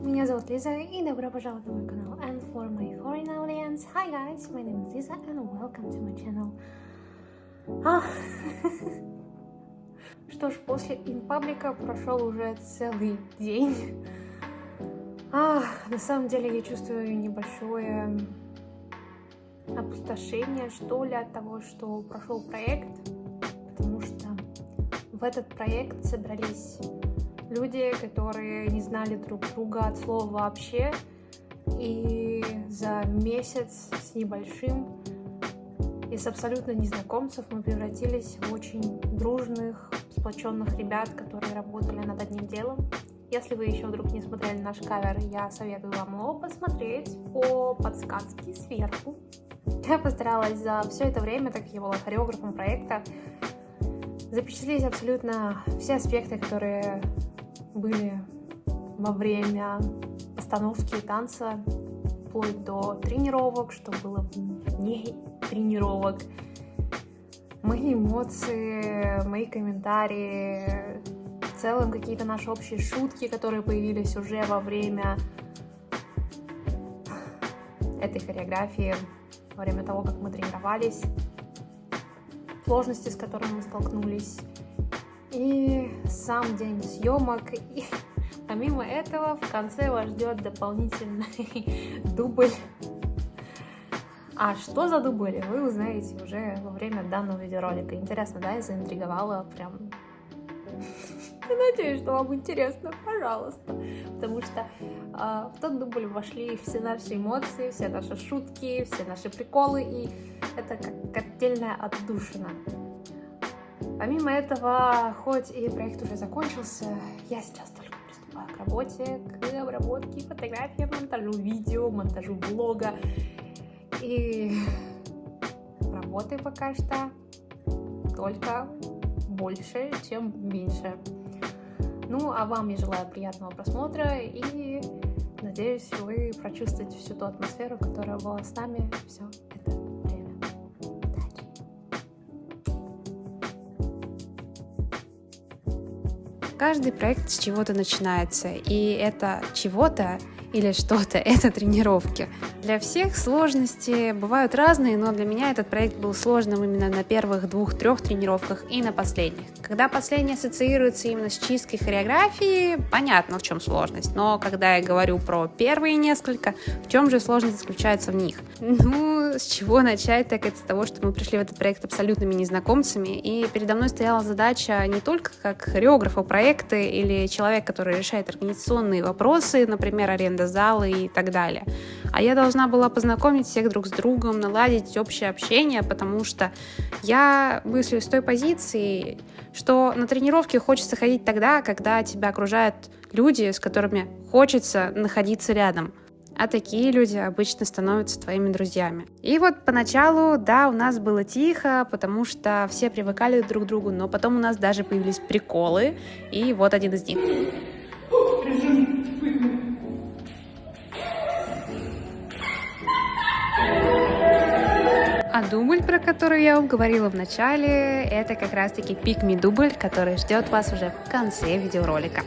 Меня зовут Лиза, и добро пожаловать на мой канал. And for my foreign audience, hi guys, my name is Lisa, and welcome to my channel. Что ж, после инпаблика прошел уже целый день. На самом деле я чувствую небольшое опустошение, что ли, от того, что прошел проект, потому что в этот проект собрались люди, которые не знали друг друга от слова вообще, и за месяц с небольшим из абсолютно незнакомцев мы превратились в очень дружных, сплоченных ребят, которые работали над одним делом. Если вы еще вдруг не смотрели наш кавер, я советую вам его посмотреть по подсказке сверху. Я постаралась за все это время, так как я была хореографом проекта, запечатлеть абсолютно все аспекты, которые были во время постановки танца, вплоть до тренировок, что было вне тренировок, мои эмоции, мои комментарии, в целом какие-то наши общие шутки, которые появились уже во время этой хореографии, во время того, как мы тренировались, сложности, с которыми мы столкнулись, и сам день съемок. И помимо этого в конце вас ждет дополнительный дубль. А что за дубль, вы узнаете уже во время данного видеоролика. Интересно, да? Я заинтриговала прям. Надеюсь, что вам интересно, пожалуйста. Потому что в тот дубль вошли все наши эмоции, все наши шутки, все наши приколы, и это как отдельная отдушина. Помимо этого, хоть и проект уже закончился, я сейчас только приступаю к работе, к обработке фотографий, монтажу видео, монтажу влога. И работы пока что только больше, чем меньше. Ну, а вам я желаю приятного просмотра и надеюсь, вы прочувствуете всю ту атмосферу, которая была с нами все это время. Удачи! Каждый проект с чего-то начинается, и это чего-то или что-то — это тренировки. Для всех сложности бывают разные, но для меня этот проект был сложным именно на первых 2-3 тренировках и на последних. Когда последние ассоциируются именно с чисткой хореографии, понятно, в чем сложность, но когда я говорю про первые несколько, в чем же сложность заключается в них? Ну, с чего начать, так это с того, что мы пришли в этот проект абсолютными незнакомцами, и передо мной стояла задача не только как хореографа проекта или человек, который решает организационные вопросы, например, аренда зала и так далее, а я должна была познакомить всех друг с другом, наладить общее общение, потому что я мыслю с той позиции, что на тренировке хочется ходить тогда, когда тебя окружают люди, с которыми хочется находиться рядом. А такие люди обычно становятся твоими друзьями. И вот поначалу, да, у нас было тихо, потому что все привыкали друг к другу, но потом у нас даже появились приколы, и вот один из них. А дубль, про который я вам говорила в начале, это как раз-таки пик-ми дубль, который ждет вас уже в конце видеоролика.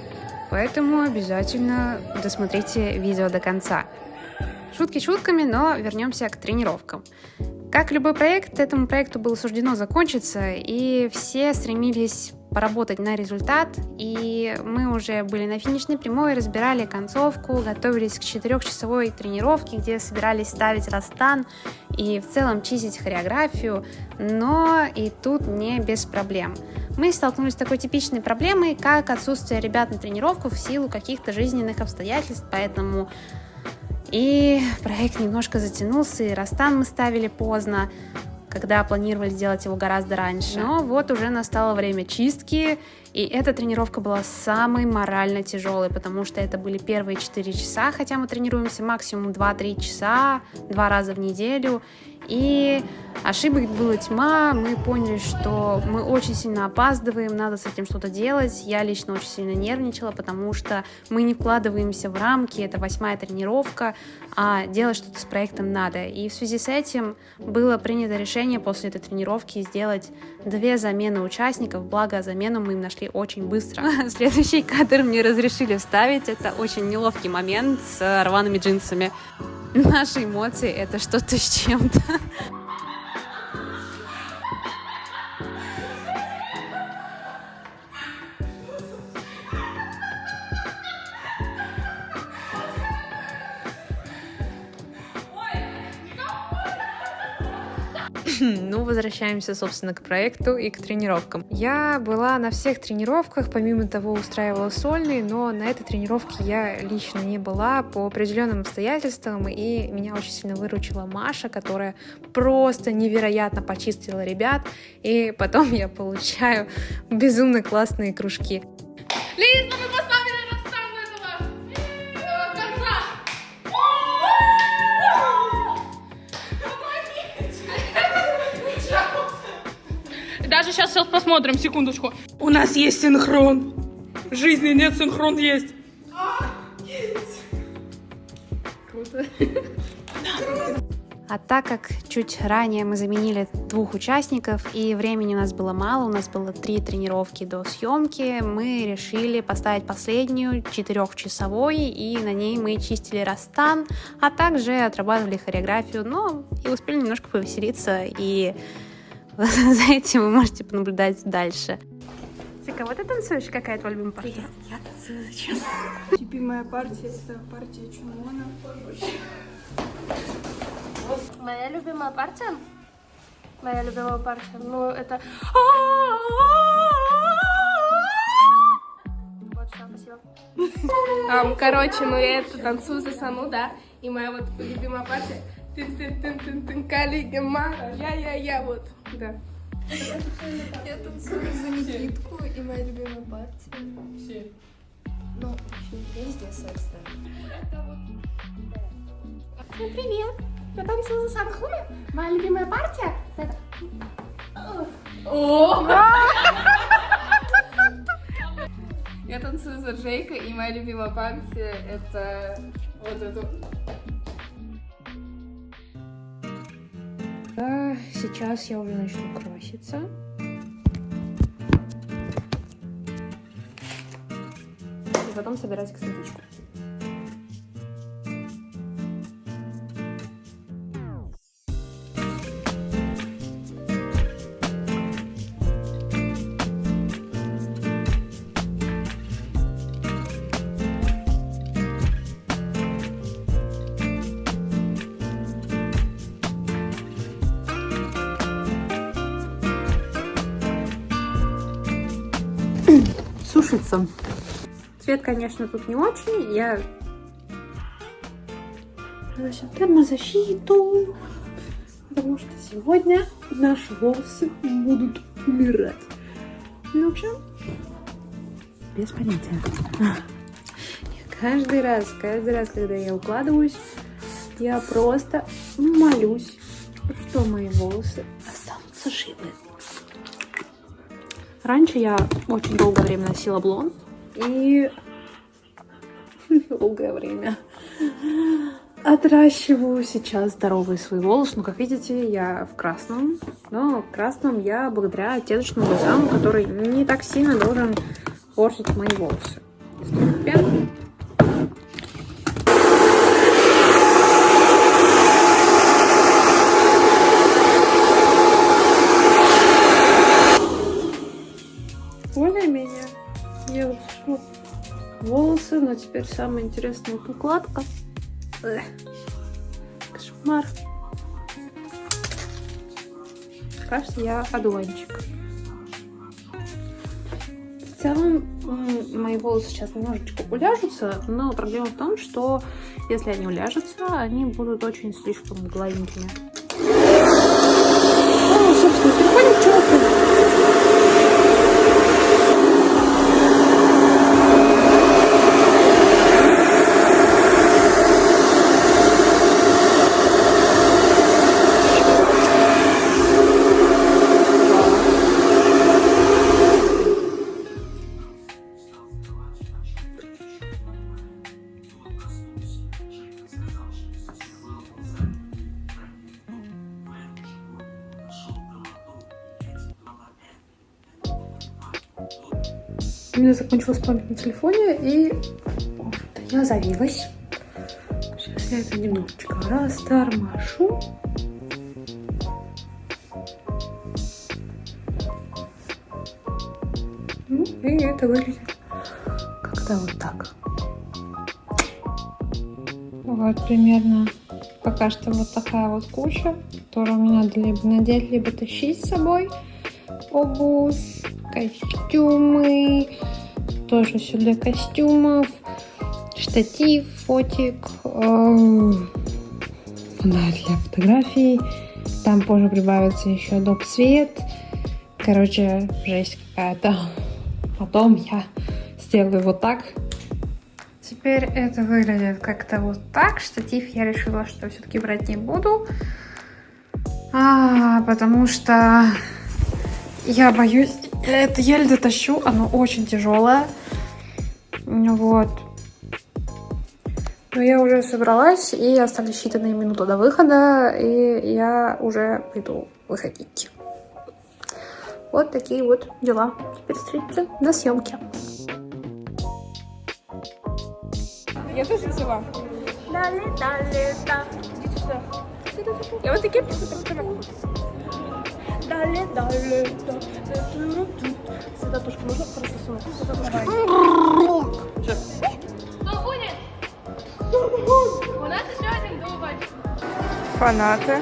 Поэтому обязательно досмотрите видео до конца. Шутки шутками, но вернемся к тренировкам. Как любой проект, этому проекту было суждено закончиться, и все стремились поработать на результат, и мы уже были на финишной прямой, разбирали концовку, готовились к 4-часовой тренировке, где собирались ставить растан и в целом чистить хореографию, но и тут не без проблем. Мы столкнулись с такой типичной проблемой, как отсутствие ребят на тренировку в силу каких-то жизненных обстоятельств, поэтому и проект немножко затянулся, и растан мы ставили поздно, когда планировали сделать его гораздо раньше. Но вот уже настало время чистки, и эта тренировка была самой морально тяжелой, потому что это были первые 4 часа, хотя мы тренируемся максимум 2-3 часа, 2 раза в неделю, И ошибок была тьма, мы поняли, что мы очень сильно опаздываем, надо с этим что-то делать. Я лично очень сильно нервничала, потому что мы не вкладываемся в рамки, это 8-я тренировка, а делать что-то с проектом надо. И в связи с этим было принято решение после этой тренировки сделать 2 замены участников, благо замену мы им нашли очень быстро. Следующий кадр мне разрешили вставить, это очень неловкий момент с рваными джинсами. Наши эмоции — это что-то с чем-то. Ну, возвращаемся, собственно, к проекту и к тренировкам. Я была на всех тренировках, помимо того, устраивала сольные, но на этой тренировке я лично не была по определенным обстоятельствам, и меня очень сильно выручила Маша, которая просто невероятно почистила ребят, и потом я получаю безумно классные кружки. Лиза, мы поставили расставку этого конца! Даже сейчас посмотрим, секундочку. У нас есть синхрон. В жизни нет, синхрон есть. Круто. А так как чуть ранее мы заменили 2 участников и времени у нас было мало, у нас было 3 тренировки до съемки, мы решили поставить последнюю 4-часовой, и на ней мы чистили Растан, а также отрабатывали хореографию, но и успели немножко повеселиться, и за этим вы можете понаблюдать дальше. Ты кого ты танцуешь? Какая твоя любимая партия? Я танцую зачем? Любимая партия — это партия Чумона. Моя любимая партия? Моя любимая партия, ну это... Вот, все, спасибо. Короче, ну я это танцую за Сану, да, и моя вот любимая партия — тын-тын-тын-тын-тын, коллеги, Мара, я, вот, да. Я танцую за Никитку, и моя любимая партия. Все. Ну, везде, собственно. Всем привет! Я танцую за Санхуна. Моя любимая партия — это... Я танцую за Джейка, и моя любимая партия — это вот эту. Сейчас я уже начну краситься. И потом собирать косметичку. Сушится. Цвет, конечно, тут не очень. Я наношу термозащиту, потому что сегодня наши волосы будут умирать. Ну, в общем, без понятия. Каждый раз, когда я укладываюсь, я просто молюсь, что мои волосы останутся живы. Раньше я очень долгое время носила блонд, и долгое время отращиваю сейчас здоровые свои волосы. Ну, как видите, я в красном, но в красном я благодаря оттеночному бальзаму, который не так сильно должен портить мои волосы. Более-менее я вот волосы, но теперь самое интересное — это укладка. Кошмар. Кажется, я одуванчик. В целом, мои волосы сейчас немножечко уляжутся, но проблема в том, что если они уляжутся, они будут очень слишком гладенькими. Ну, собственно, переходим к чему-то. У меня закончилась память на телефоне, и вот, я завилась. Сейчас я это немножечко расторможу. Ну, и это выглядит как-то вот так. Вот примерно пока что вот такая вот куча, которую мне надо либо надеть, либо тащить с собой. Обувь, костюмы, тоже все для костюмов, штатив, фотик, фонарь для фотографий. Там позже прибавится еще доп. Свет. Короче, жесть какая-то. Потом я сделаю вот так. Теперь это выглядит как-то вот так. Штатив я решила, что все-таки брать не буду. Потому что я боюсь, я это еле дотащу. Оно очень тяжелое. Вот. Но я уже собралась, и остались считанные минуты до выхода, и я уже приду выходить. Вот такие вот дела. Теперь встретимся на съемке. Я тоже взяла. Дали, да. Иди сюда. Я вот такие прям. Дали, да. Цветотушку можно просто сунуть? Свободен! У нас еще один дубль. Фанаты.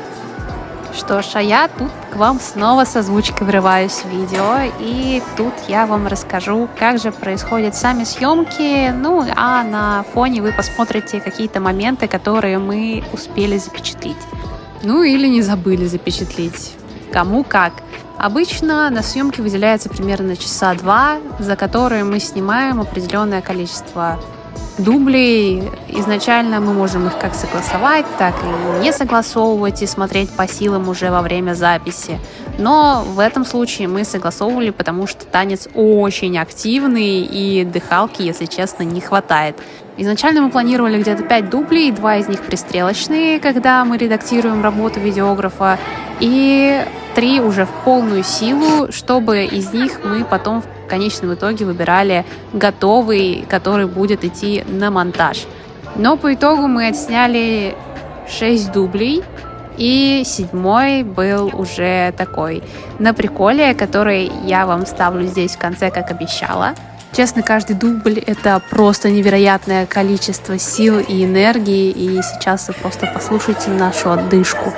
Что ж, а я тут к вам снова с озвучкой врываюсь в видео, и тут я вам расскажу, как же происходят сами съемки, ну, а на фоне вы посмотрите какие-то моменты, которые мы успели запечатлеть. Ну, или не забыли запечатлеть. Кому как. Обычно на съемке выделяется примерно часа 2, за которые мы снимаем определенное количество дублей. Изначально мы можем их как согласовать, так и не согласовывать и смотреть по силам уже во время записи. Но в этом случае мы согласовывали, потому что танец очень активный и дыхалки, если честно, не хватает. Изначально мы планировали где-то 5 дублей, 2 из них пристрелочные, когда мы редактируем работу видеографа, и 3 уже в полную силу, чтобы из них мы потом в конечном итоге выбирали готовый, который будет идти на монтаж. Но по итогу мы отсняли 6 дублей, и 7-й был уже такой на приколе, который я вам ставлю здесь в конце, как обещала. Честно, каждый дубль — это просто невероятное количество сил и энергии, и сейчас вы просто послушайте нашу отдышку.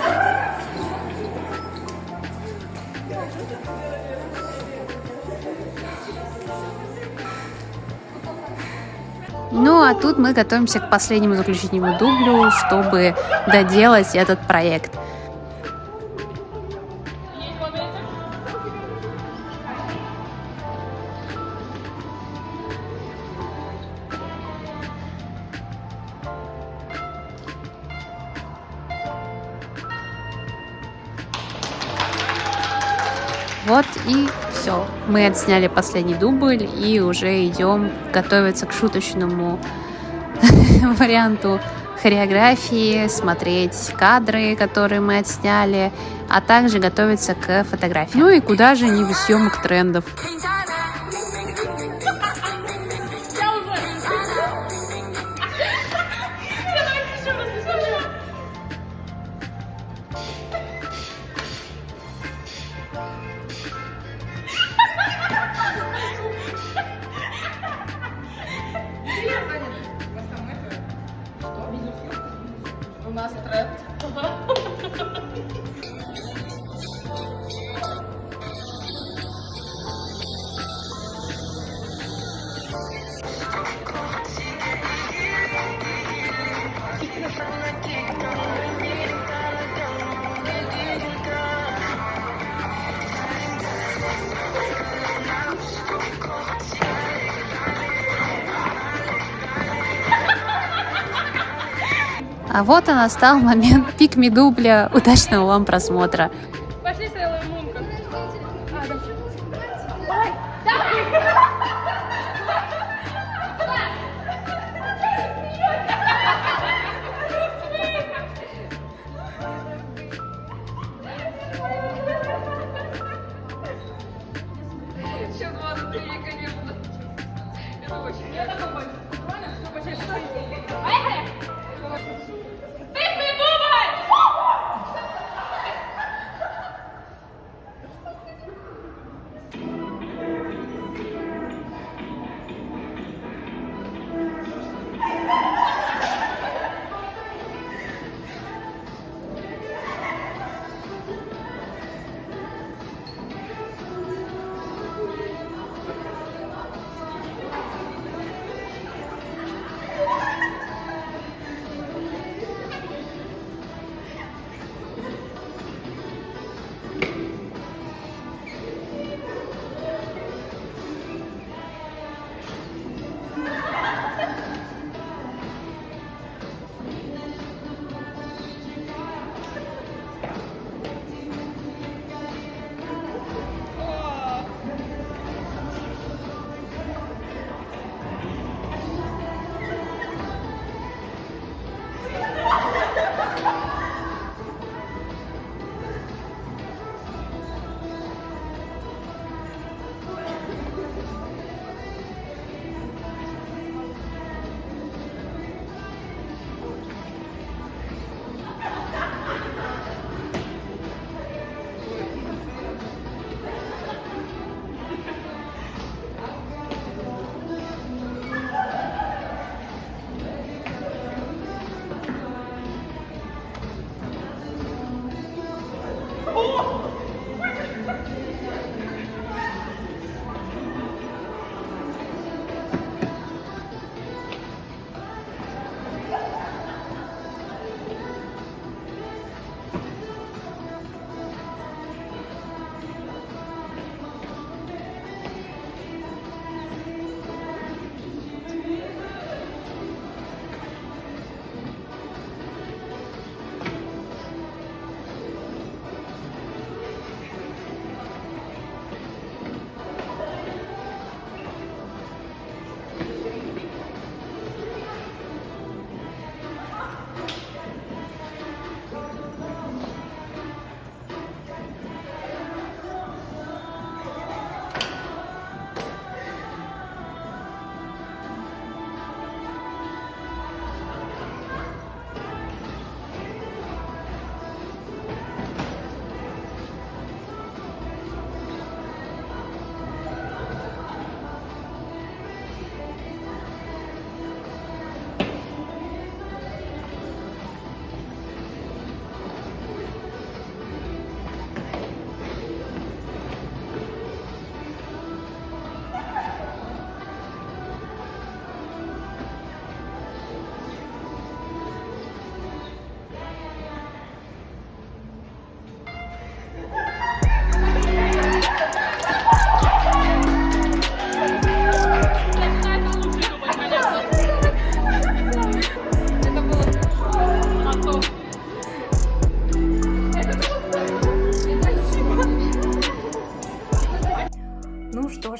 Ну, а тут мы готовимся к последнему заключительному дублю, чтобы доделать этот проект. Вот и все. Мы отсняли последний дубль и уже идем готовиться к шуточному варианту хореографии, смотреть кадры, которые мы отсняли, а также готовиться к фотографии. Ну и куда же не без съемок трендов. У нас тренд. А вот и настал момент пик-ми дубля. Удачного вам просмотра. Пошли Сейлор Мун. чем 20 людей, конечно. Это очень. Я такой больше. Нормально? Кто почаще? Поехали! Ты придумай!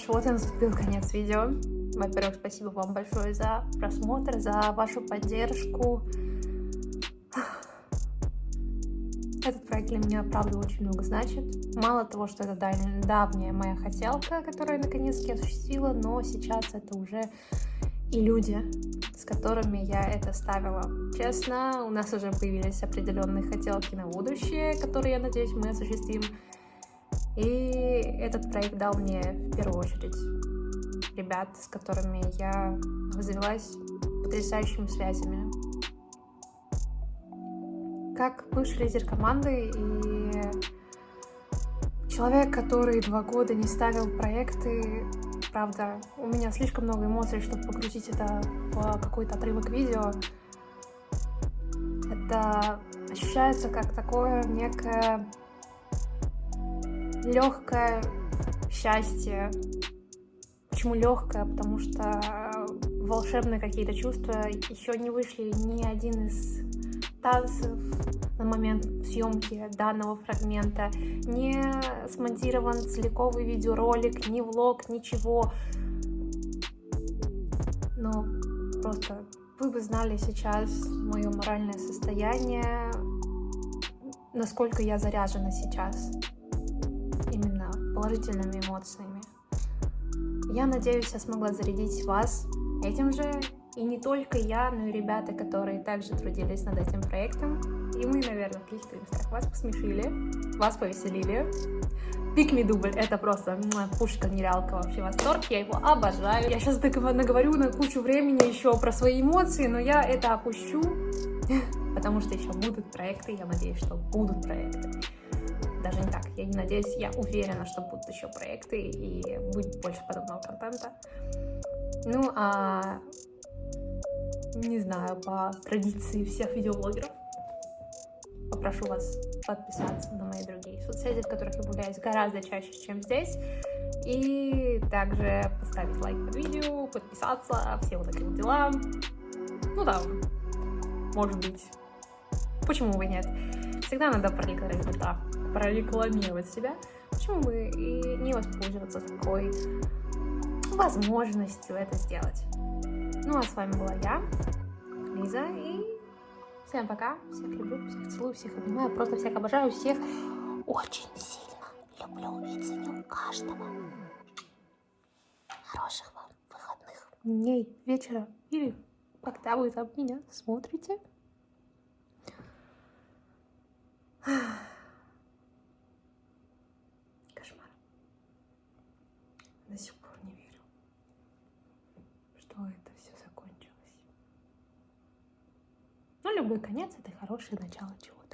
Вот и наступил конец видео. Во-первых, спасибо вам большое за просмотр, за вашу поддержку. Этот проект для меня, правда, очень много значит. Мало того, что это давняя моя хотелка, которую я наконец-таки осуществила, но сейчас это уже и люди, с которыми я это ставила. Честно, у нас уже появились определенные хотелки на будущее, которые, я надеюсь, мы осуществим. И этот проект дал мне в первую очередь ребят, с которыми я развилась потрясающими связями. Как бывший лидер команды и человек, который 2 года не ставил проекты, правда, у меня слишком много эмоций, чтобы погрузить это в какой-то отрывок видео. Это ощущается как такое некое легкое счастье. Почему легкое? Потому что волшебные какие-то чувства еще не вышли ни один из танцев на момент съемки данного фрагмента, не смонтирован целиковый видеоролик, ни влог, ничего. Но просто вы бы знали сейчас мое моральное состояние, насколько я заряжена сейчас именно положительными эмоциями. Я надеюсь, я смогла зарядить вас этим же. И не только я, но и ребята, которые также трудились над этим проектом. И мы, наверное, в каких-то местах вас посмешили, вас повеселили. Pick Me дубль — это просто пушка, нереалка, вообще восторг, я его обожаю. Я сейчас наговорю на кучу времени еще про свои эмоции, но я это опущу, потому что еще будут проекты, я надеюсь, что будут проекты. Даже не так, я не надеюсь, я уверена, что будут еще проекты и будет больше подобного контента. Ну, а не знаю, по традиции всех видеоблогеров, попрошу вас подписаться на мои другие соцсети, в которых я появляюсь гораздо чаще, чем здесь. И также поставить лайк под видео, подписаться, все вот такие вот дела. Ну да, может быть. Почему бы нет? Всегда надо прорекламировать себя. Почему бы и не воспользоваться такой возможностью это сделать? Ну а с вами была я, Лиза, и всем пока, всех люблю, всех целую, всех обнимаю, просто всех обожаю, всех очень сильно люблю и ценю каждого. Хороших вам выходных дней, вечера или когда вы там меня смотрите. Кошмар. До сих пор не верю, что это все закончилось. Но любой конец — это хорошее начало чего-то.